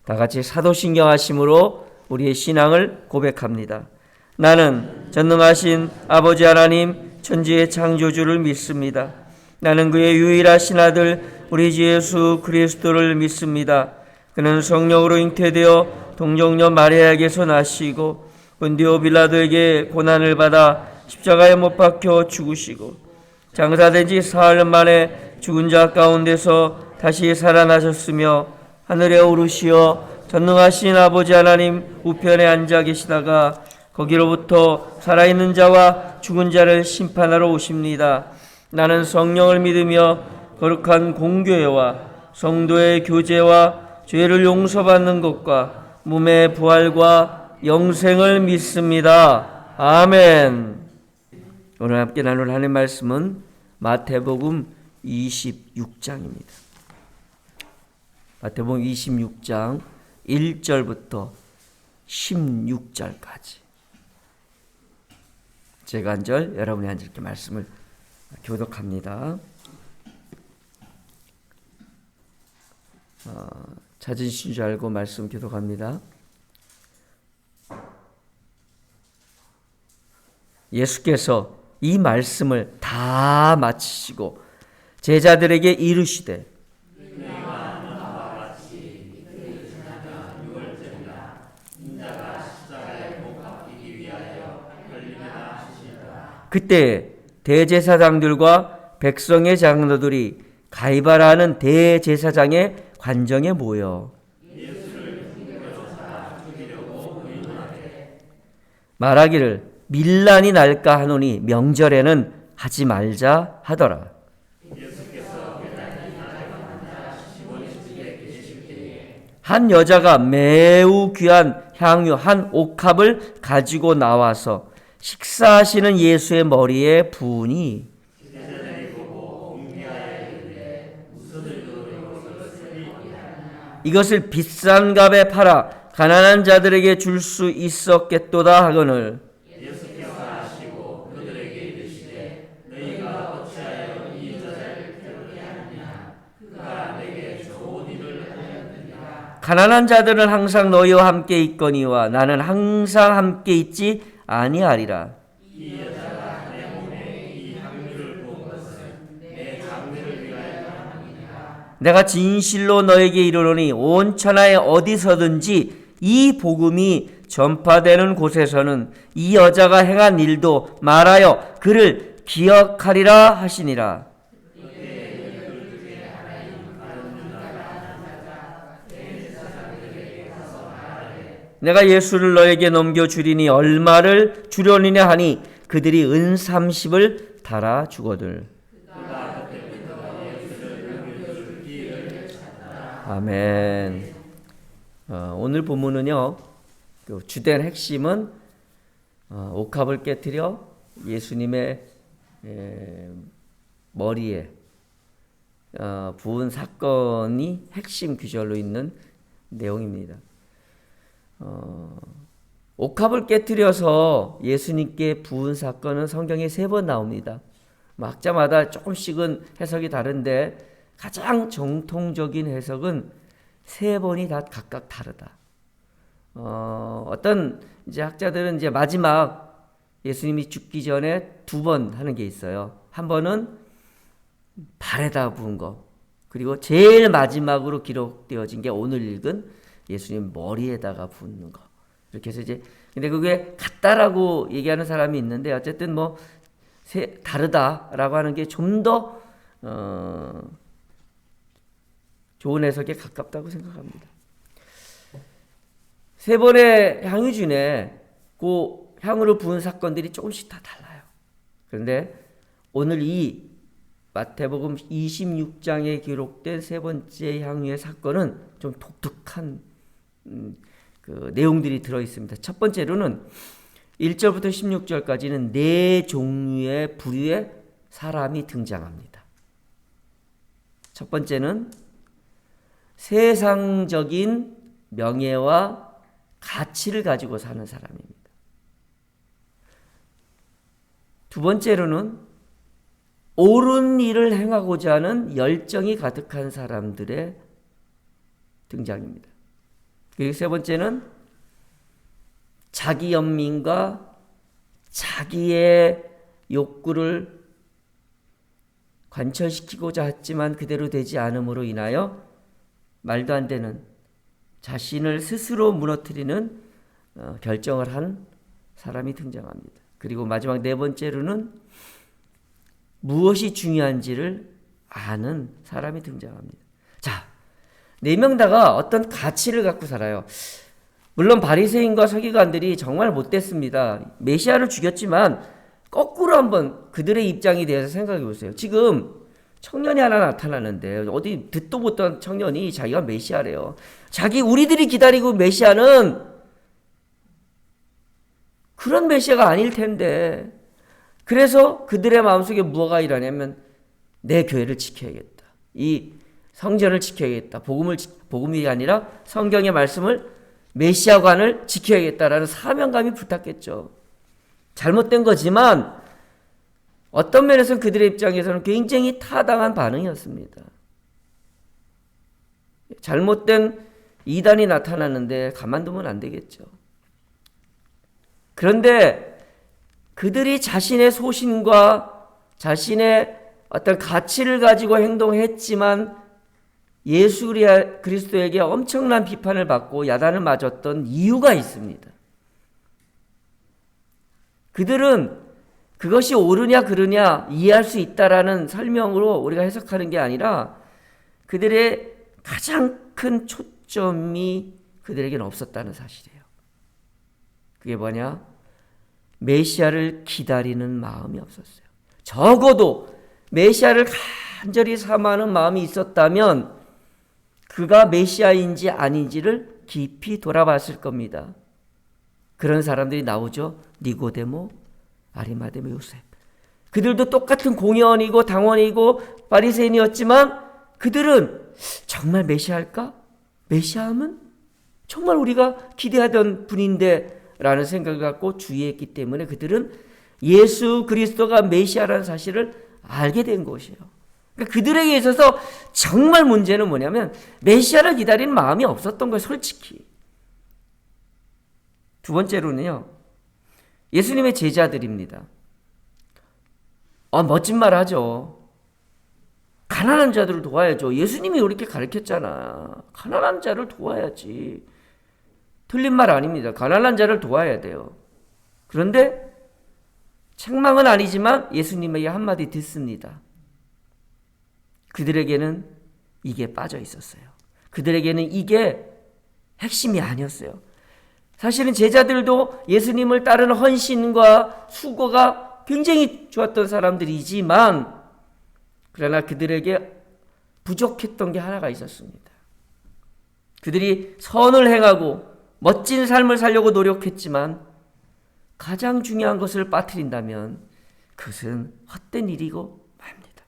다 같이 사도신경 하심으로 우리의 신앙을 고백합니다. 나는 전능하신 아버지 하나님 천지의 창조주를 믿습니다. 나는 그의 유일하신 아들 우리 주 예수 그리스도를 믿습니다. 그는 성령으로 잉태되어 동정녀 마리아에게서 나시고 본디오 빌라도에게 고난을 받아 십자가에 못 박혀 죽으시고 장사된 지 사흘 만에 죽은 자 가운데서 다시 살아나셨으며 하늘에 오르시어 전능하신 아버지 하나님 우편에 앉아 계시다가 거기로부터 살아있는 자와 죽은 자를 심판하러 오십니다. 나는 성령을 믿으며 거룩한 공교회와 성도의 교제와 죄를 용서받는 것과 몸의 부활과 영생을 믿습니다. 아멘. 오늘 함께 나눌 하나님의 말씀은 마태복음 26장입니다. 마태복음 26장 1절부터 16절까지 제가 한 절, 여러분이 한 절 이렇게 말씀을 교독합니다. 찾으신 줄 알고 말씀 교독합니다. 예수께서 이 말씀을 다 마치시고 제자들에게 이르시되 그때 대제사장들과 백성의 장로들이 가이바라는 대제사장의 관정에 모여 말하기를 밀란이 날까 하노니 명절에는 하지 말자 하더라. 한 여자가 매우 귀한 향유 한 옥합을 가지고 나와서 식사하시는 예수의 머리에 부으니 이것을 비싼 값에 팔아 가난한 자들에게 줄 수 있었겠도다 하거늘 가난한 자들은 항상 너희와 함께 있거니와 나는 항상 함께 있지 아니하리라. 내가 진실로 너에게 이르노니 온 천하에 어디서든지 이 복음이 전파되는 곳에서는 이 여자가 행한 일도 말하여 그를 기억하리라 하시니라. 내가 예수를 너에게 넘겨주리니 얼마를 주려느냐 하니 그들이 은 30을 달아 주거들. 아멘. 오늘 본문은요, 주된 핵심은 옥합을 깨뜨려 예수님의 머리에 부은 사건이 핵심 구절로 있는 내용입니다. 옥합을 깨뜨려서 예수님께 부은 사건은 성경에 3번 나옵니다. 학자마다 조금씩은 해석이 다른데 가장 정통적인 해석은 3번이 다 각각 다르다. 어떤 이제 학자들은 이제 마지막 예수님이 죽기 전에 2번 하는 게 있어요. 한 번은 발에다 부은 거, 그리고 제일 마지막으로 기록되어진 게 오늘 읽은 예수님 머리에다가 붓는 거. 이렇게 해서 이제 근데 그게 같다라고 얘기하는 사람이 있는데 어쨌든 뭐 다르다라고 하는 게 좀 더 좋은 해석에 가깝다고 생각합니다. 3번의 향유 중에 그 향으로 부은 사건들이 조금씩 다 달라요. 그런데 오늘 이 마태복음 26장에 기록된 3번째 향유의 사건은 좀 독특한 그 내용들이 들어있습니다. 첫 번째로는 1절부터 16절까지는 4종류의 부류의 사람이 등장합니다. 첫 번째는 세상적인 명예와 가치를 가지고 사는 사람입니다. 두 번째로는 옳은 일을 행하고자 하는 열정이 가득한 사람들의 등장입니다. 그리고 세 번째는 자기 연민과 자기의 욕구를 관철시키고자 했지만 그대로 되지 않음으로 인하여 말도 안 되는 자신을 스스로 무너뜨리는 결정을 한 사람이 등장합니다. 그리고 마지막 네 번째로는 무엇이 중요한지를 아는 사람이 등장합니다. 자, 네 명 다가 어떤 가치를 갖고 살아요. 물론 바리새인과 서기관들이 정말 못됐습니다. 메시아를 죽였지만 거꾸로 한번 그들의 입장에 대해서 생각해 보세요. 지금 청년이 하나 나타나는데 어디 듣도 못한 청년이 자기가 메시아래요. 우리들이 기다리고 메시아는 그런 메시아가 아닐 텐데, 그래서 그들의 마음속에 무엇가 일어나냐면 내 교회를 지켜야겠다. 이 성전을 지켜야겠다. 복음이 아니라 성경의 말씀을 메시아관을 지켜야겠다라는 사명감이 붙었겠죠. 잘못된 거지만 어떤 면에서는 그들의 입장에서는 굉장히 타당한 반응이었습니다. 잘못된 이단이 나타나는데 가만두면 안 되겠죠. 그런데 그들이 자신의 소신과 자신의 어떤 가치를 가지고 행동했지만 예수 그리스도에게 엄청난 비판을 받고 야단을 맞았던 이유가 있습니다. 그들은 그것이 옳으냐 그르냐 이해할 수 있다라는 설명으로 우리가 해석하는 게 아니라 그들의 가장 큰 초점이 그들에게는 없었다는 사실이에요. 그게 뭐냐? 메시아를 기다리는 마음이 없었어요. 적어도 메시아를 간절히 사모하는 마음이 있었다면 그가 메시아인지 아닌지를 깊이 돌아봤을 겁니다. 그런 사람들이 나오죠. 니고데모, 아리마대 요셉. 그들도 똑같은 공의원이고 당원이고 바리새인이었지만 그들은 정말 메시아일까? 메시아하면 정말 우리가 기대하던 분인데 라는 생각을 갖고 주의했기 때문에 그들은 예수 그리스도가 메시아라는 사실을 알게 된 것이에요. 그러니까 그들에게 있어서 정말 문제는 뭐냐면 메시아를 기다리는 마음이 없었던 거예요. 솔직히. 두 번째로는요. 예수님의 제자들입니다. 멋진 말 하죠. 가난한 자들을 도와야죠. 예수님이 이렇게 가르쳤잖아. 가난한 자를 도와야지. 틀린 말 아닙니다. 가난한 자를 도와야 돼요. 그런데 책망은 아니지만 예수님에게 한마디 듣습니다. 그들에게는 이게 빠져 있었어요. 그들에게는 이게 핵심이 아니었어요. 사실은 제자들도 예수님을 따르는 헌신과 수고가 굉장히 좋았던 사람들이지만 그러나 그들에게 부족했던 게 하나가 있었습니다. 그들이 선을 행하고 멋진 삶을 살려고 노력했지만 가장 중요한 것을 빠뜨린다면 그것은 헛된 일이고 맙니다.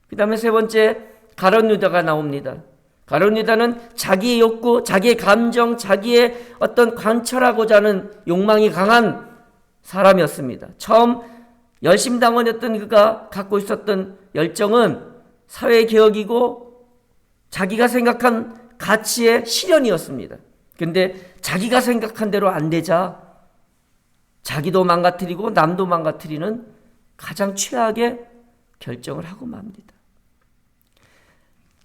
그 다음에 세 번째 가룟 유다가 나옵니다. 가룟 유다는 자기의 욕구, 자기의 감정, 자기의 어떤 관철하고자 하는 욕망이 강한 사람이었습니다. 처음 열심당원이었던 그가 갖고 있었던 열정은 사회개혁이고 자기가 생각한 가치의 실현이었습니다. 그런데 자기가 생각한 대로 안 되자 자기도 망가뜨리고 남도 망가뜨리는 가장 최악의 결정을 하고 맙니다.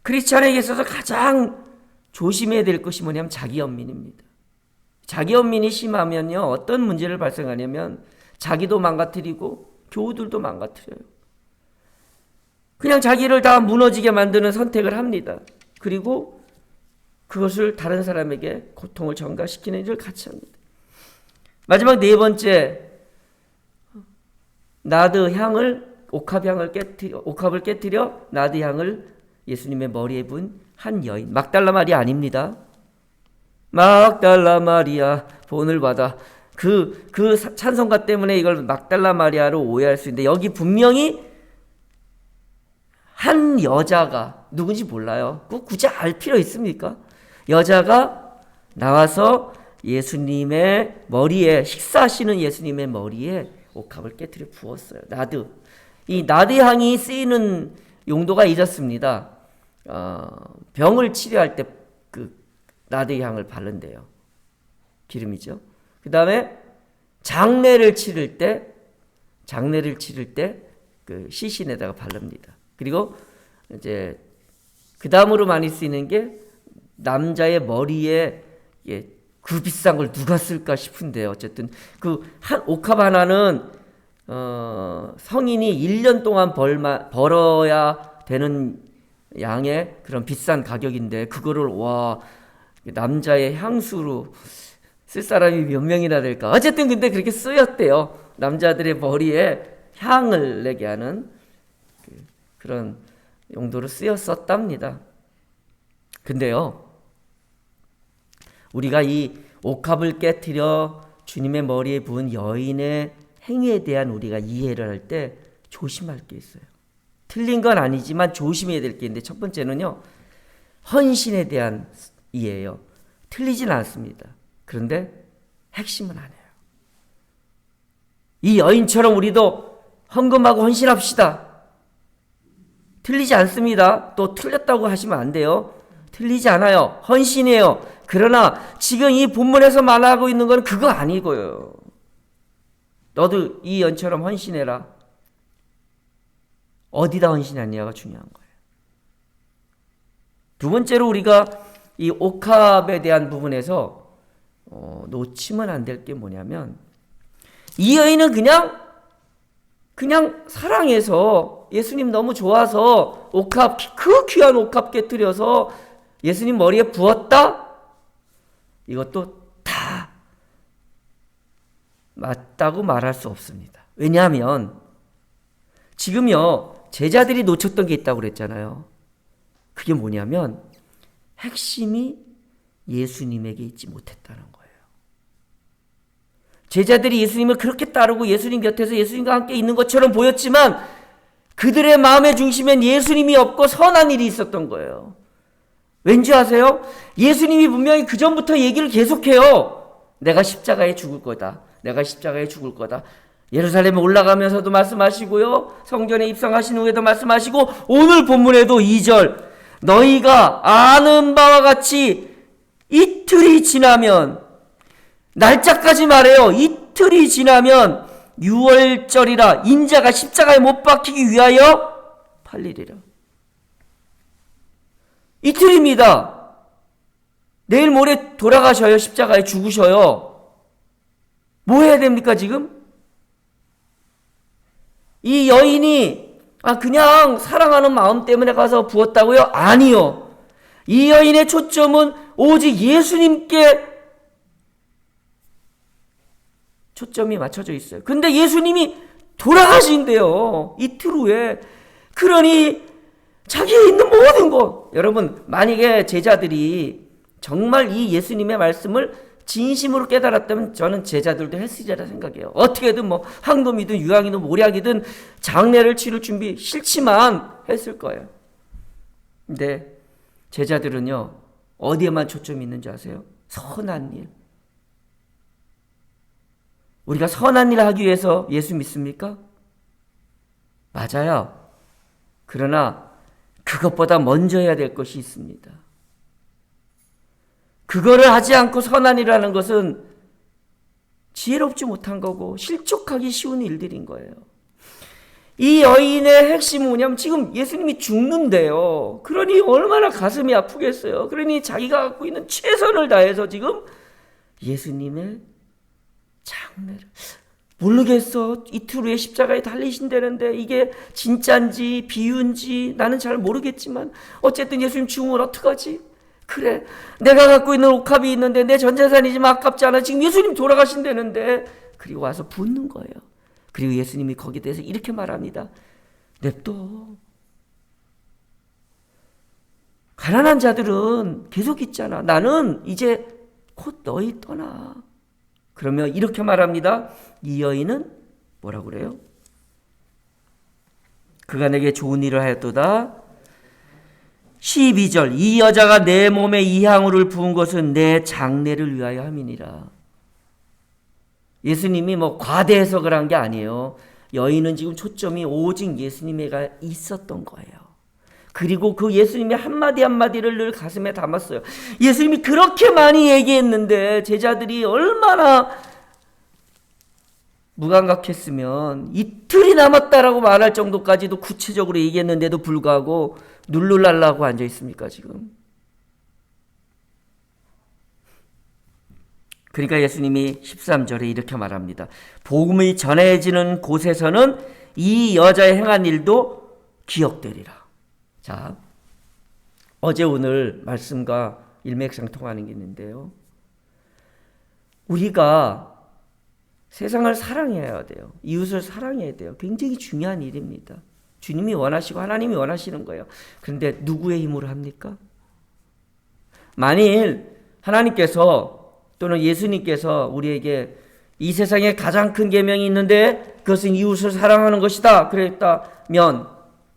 크리스찬에게 있어서 가장 조심해야 될 것이 뭐냐면 자기 연민입니다. 자기 연민이 심하면요 어떤 문제를 발생하냐면 자기도 망가뜨리고 교우들도 망가뜨려요. 그냥 자기를 다 무너지게 만드는 선택을 합니다. 그리고 그것을 다른 사람에게 고통을 전가시키는 일을 같이 합니다. 마지막 네 번째, 나드 향을 옥합을 깨뜨려 나드 향을 예수님의 머리에 분 한 여인, 막달라 마리아 아닙니다. 막달라 마리아 본을 받아. 그 찬송가 때문에 이걸 막달라 마리아로 오해할 수 있는데 여기 분명히 한 여자가 누군지 몰라요. 꼭 굳이 알 필요 있습니까? 여자가 나와서 예수님의 머리에, 식사하시는 예수님의 머리에 옥합을 깨뜨려 부었어요. 나드. 이 나드 향이 쓰이는 용도가 있었습니다. 병을 치료할 때 나드의 향을 바른대요. 기름이죠. 그 다음에 장례를 치를 때 그 시신에다가 바릅니다. 그리고 이제 그 다음으로 많이 쓰이는 게 남자의 머리에 그 비싼 걸 누가 쓸까 싶은데 어쨌든 그 한 옥합 하나는 성인이 1년 동안 벌어야 되는 양의 그런 비싼 가격인데 그거를 남자의 향수로 쓸 사람이 몇 명이나 될까? 어쨌든 근데 그렇게 쓰였대요. 남자들의 머리에 향을 내게 하는 그런 용도로 쓰였었답니다. 근데요, 우리가 이 옥합을 깨트려 주님의 머리에 부은 여인의 행위에 대한 우리가 이해를 할 때 조심할 게 있어요. 틀린 건 아니지만 조심해야 될 게 있는데 첫 번째는요, 헌신에 대한 이해예요. 틀리진 않습니다. 그런데 핵심은 아니에요. 이 여인처럼 우리도 헌금하고 헌신합시다. 틀리지 않습니다. 또 틀렸다고 하시면 안 돼요. 틀리지 않아요. 헌신이에요. 그러나 지금 이 본문에서 말하고 있는 건 그거 아니고요. 너도 이 여인처럼 헌신해라. 어디다 헌신하냐가 중요한 거예요. 두 번째로 우리가 이 옥합에 대한 부분에서 놓치면 안 될 게 뭐냐면 이 여인은 그냥 사랑해서 예수님 너무 좋아서 그 귀한 옥합 깨뜨려서 예수님 머리에 부었다? 이것도 다 맞다고 말할 수 없습니다. 왜냐하면 지금요 제자들이 놓쳤던 게 있다고 그랬잖아요. 그게 뭐냐면 핵심이 예수님에게 있지 못했다는 거예요. 제자들이 예수님을 그렇게 따르고 예수님 곁에서 예수님과 함께 있는 것처럼 보였지만 그들의 마음의 중심엔 예수님이 없고 선한 일이 있었던 거예요. 왠지 아세요? 예수님이 분명히 그 전부터 얘기를 계속해요. 내가 십자가에 죽을 거다. 내가 십자가에 죽을 거다. 예루살렘에 올라가면서도 말씀하시고요. 성전에 입성하신 후에도 말씀하시고 오늘 본문에도 2절 너희가 아는 바와 같이 이틀이 지나면 날짜까지 말해요. 이틀이 지나면 6월절이라 인자가 십자가에 못 박히기 위하여 팔리리라. 이틀입니다. 내일 모레 돌아가셔요. 십자가에 죽으셔요. 뭐 해야 됩니까 지금? 이 여인이 그냥 사랑하는 마음 때문에 가서 부었다고요? 아니요. 이 여인의 초점은 오직 예수님께 초점이 맞춰져 있어요. 근데 예수님이 돌아가신대요. 이틀 후에. 그러니 자기에 있는 모든 것. 여러분 만약에 제자들이 정말 이 예수님의 말씀을 진심으로 깨달았다면 저는 제자들도 했으리라 생각해요. 어떻게든 뭐 황금이든 유황이든 모략이든 장례를 치를 준비 싫지만 했을 거예요. 근데 제자들은요 어디에만 초점이 있는지 아세요? 선한 일. 우리가 선한 일을 하기 위해서 예수 믿습니까? 맞아요. 그러나 그것보다 먼저 해야 될 것이 있습니다. 그거를 하지 않고 선한 일을 하는 것은 지혜롭지 못한 거고 실족하기 쉬운 일들인 거예요. 이 여인의 핵심은 뭐냐면 지금 예수님이 죽는데요. 그러니 얼마나 가슴이 아프겠어요. 그러니 자기가 갖고 있는 최선을 다해서 지금 예수님의 장례를 모르겠어. 이틀 후에 십자가에 달리신다는데 이게 진짜인지 비유인지 나는 잘 모르겠지만 어쨌든 예수님 죽으면 어떡하지? 그래 내가 갖고 있는 옥합이 있는데 내 전재산이지만 아깝지 않아. 지금 예수님 돌아가신다는데. 그리고 와서 붓는 거예요. 그리고 예수님이 거기에 대해서 이렇게 말합니다. 냅둬. 가난한 자들은 계속 있잖아. 나는 이제 곧 너희 떠나. 그러면 이렇게 말합니다. 이 여인은 뭐라고 그래요? 그가 내게 좋은 일을 하였도다. 12절 이 여자가 내 몸에 이 향유를 부은 것은 내 장례를 위하여 함이니라. 예수님이 뭐 과대 해석을 한 게 아니에요. 여인은 지금 초점이 오직 예수님에게 있었던 거예요. 그리고 그 예수님의 한마디 한마디를 늘 가슴에 담았어요. 예수님이 그렇게 많이 얘기했는데 제자들이 얼마나 무감각했으면 이틀이 남았다라고 말할 정도까지도 구체적으로 얘기했는데도 불구하고 눌러달라고 앉아 있습니까 지금? 그러니까 예수님이 13절에 이렇게 말합니다. 복음이 전해지는 곳에서는 이 여자의 행한 일도 기억되리라. 자, 어제 오늘 말씀과 일맥상통하는 게 있는데요. 우리가 세상을 사랑해야 돼요. 이웃을 사랑해야 돼요. 굉장히 중요한 일입니다. 주님이 원하시고 하나님이 원하시는 거예요. 그런데 누구의 힘으로 합니까? 만일 하나님께서 또는 예수님께서 우리에게 이 세상에 가장 큰 계명이 있는데 그것은 이웃을 사랑하는 것이다 그랬다면,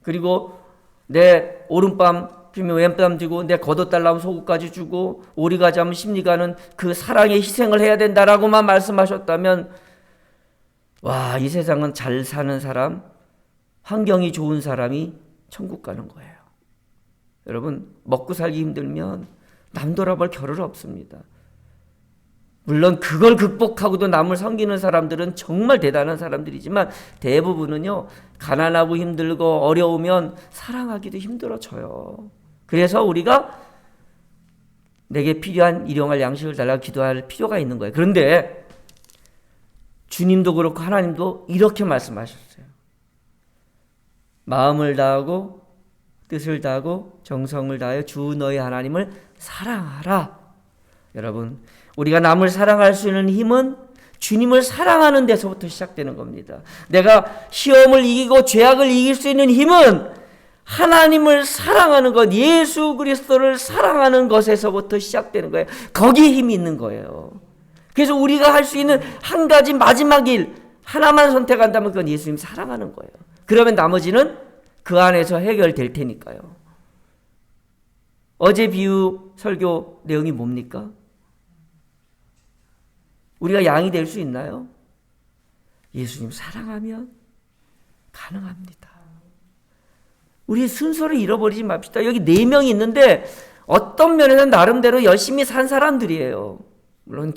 그리고 내 오른밤 피면 왼밤 주고 내 겉옷달라면 속옷까지 주고 오리가 자면 심리가는 그 사랑의 희생을 해야 된다라고만 말씀하셨다면, 와, 이 세상은 잘 사는 사람, 환경이 좋은 사람이 천국 가는 거예요. 여러분, 먹고 살기 힘들면 남 돌아볼 겨를 없습니다. 물론 그걸 극복하고도 남을 섬기는 사람들은 정말 대단한 사람들이지만 대부분은요, 가난하고 힘들고 어려우면 사랑하기도 힘들어져요. 그래서 우리가 내게 필요한 일용할 양식을 달라고 기도할 필요가 있는 거예요. 그런데 주님도 그렇고 하나님도 이렇게 말씀하셨어요. 마음을 다하고 뜻을 다하고 정성을 다하여 주 너희 하나님을 사랑하라. 여러분, 우리가 남을 사랑할 수 있는 힘은 주님을 사랑하는 데서부터 시작되는 겁니다. 내가 시험을 이기고 죄악을 이길 수 있는 힘은 하나님을 사랑하는 것, 예수 그리스도를 사랑하는 것에서부터 시작되는 거예요. 거기에 힘이 있는 거예요. 그래서 우리가 할 수 있는 한 가지 마지막 일 하나만 선택한다면 그건 예수님 사랑하는 거예요. 그러면 나머지는 그 안에서 해결될 테니까요. 어제 비유 설교 내용이 뭡니까? 우리가 양이 될 수 있나요? 예수님 사랑하면 가능합니다. 우리 순서를 잃어버리지 맙시다. 여기 4명이 있는데 어떤 면에서는 나름대로 열심히 산 사람들이에요. 물론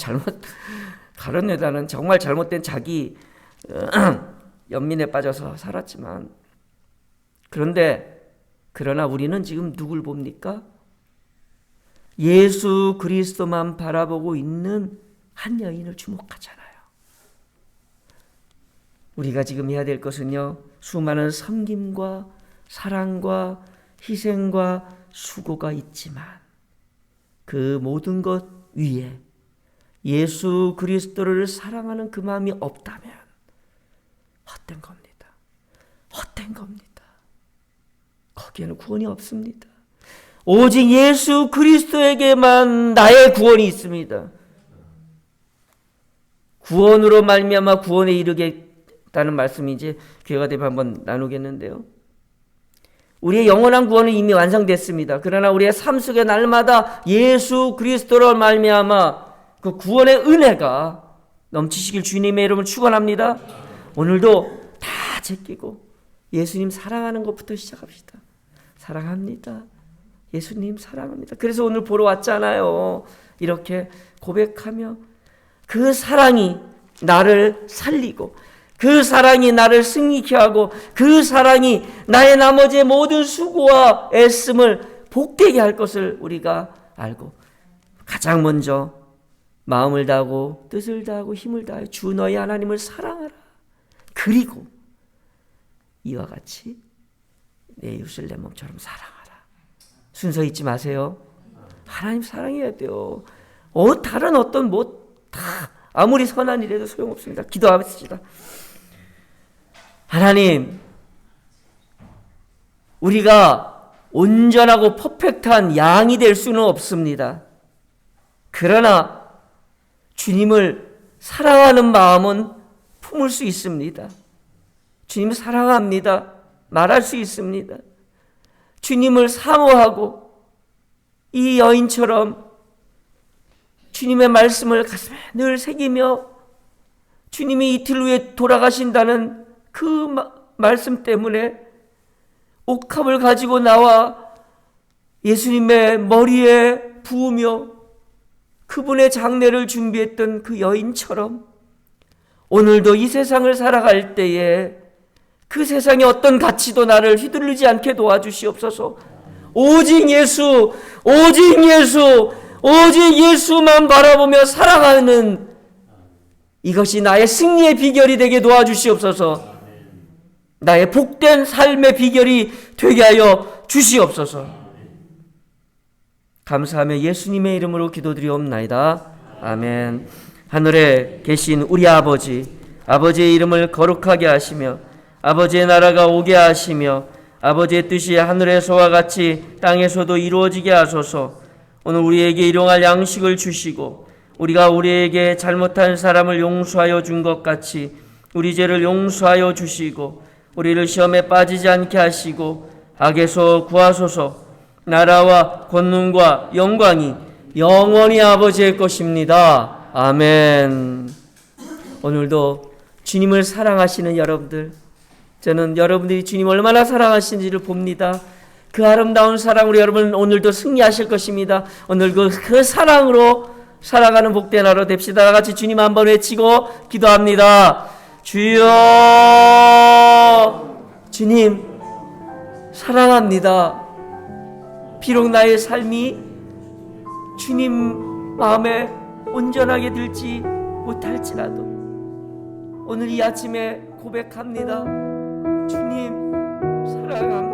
가룟유다는 정말 잘못된 자기 연민에 빠져서 살았지만, 그러나 우리는 지금 누굴 봅니까? 예수 그리스도만 바라보고 있는 한 여인을 주목하잖아요. 우리가 지금 해야 될 것은요, 수많은 섬김과 사랑과 희생과 수고가 있지만 그 모든 것 위에 예수 그리스도를 사랑하는 그 마음이 없다면 헛된 겁니다. 헛된 겁니다. 거기에는 구원이 없습니다. 오직 예수 그리스도에게만 나의 구원이 있습니다. 구원으로 말미암아 구원에 이르겠다는 말씀이 이제 기회가 되면 한번 나누겠는데요. 우리의 영원한 구원은 이미 완성됐습니다. 그러나 우리의 삶 속에 날마다 예수 그리스도로 말미암아 그 구원의 은혜가 넘치시길 주님의 이름을 축원합니다. 오늘도 다 제끼고 예수님 사랑하는 것부터 시작합시다. 사랑합니다. 예수님 사랑합니다. 그래서 오늘 보러 왔잖아요. 이렇게 고백하며 그 사랑이 나를 살리고 그 사랑이 나를 승리케 하고 그 사랑이 나의 나머지의 모든 수고와 애씀을 복되게 할 것을 우리가 알고 가장 먼저 마음을 다하고 뜻을 다하고 힘을 다하여 주 너희 하나님을 사랑하라. 그리고 이와 같이 내 이웃을 내 몸처럼 사랑하라. 순서 잊지 마세요. 하나님 사랑해야 돼요. 다른 어떤 다 아무리 선한 일에도 소용없습니다. 기도합시다. 하나님, 우리가 온전하고 퍼펙트한 양이 될 수는 없습니다. 그러나 주님을 사랑하는 마음은 품을 수 있습니다. 주님을 사랑합니다. 말할 수 있습니다. 주님을 사모하고 이 여인처럼 주님의 말씀을 가슴에 늘 새기며 주님이 이틀 후에 돌아가신다는 그 말씀 때문에 옥합을 가지고 나와 예수님의 머리에 부으며 그분의 장례를 준비했던 그 여인처럼 오늘도 이 세상을 살아갈 때에 그 세상의 어떤 가치도 나를 휘둘리지 않게 도와주시옵소서. 오직 예수, 오직 예수, 오직 예수만 바라보며 살아가는 이것이 나의 승리의 비결이 되게 도와주시옵소서. 나의 복된 삶의 비결이 되게 하여 주시옵소서. 감사하며 예수님의 이름으로 기도드리옵나이다. 아멘. 하늘에 계신 우리 아버지, 아버지의 이름을 거룩하게 하시며 아버지의 나라가 오게 하시며 아버지의 뜻이 하늘에서와 같이 땅에서도 이루어지게 하소서. 오늘 우리에게 일용할 양식을 주시고 우리가 우리에게 잘못한 사람을 용서하여 준 것 같이 우리 죄를 용서하여 주시고 우리를 시험에 빠지지 않게 하시고 악에서 구하소서. 나라와 권능과 영광이 영원히 아버지의 것입니다. 아멘. 오늘도 주님을 사랑하시는 여러분들, 저는 여러분들이 주님 얼마나 사랑하시는지를 봅니다. 그 아름다운 사랑으로 여러분 오늘도 승리하실 것입니다. 오늘 그 사랑으로 살아가는 복된 하루 됩시다. 같이 주님 한번 외치고 기도합니다. 주여, 주님 사랑합니다. 비록 나의 삶이 주님 마음에 온전하게 들지 못할지라도 오늘 이 아침에 고백합니다. 주님 사랑합니다.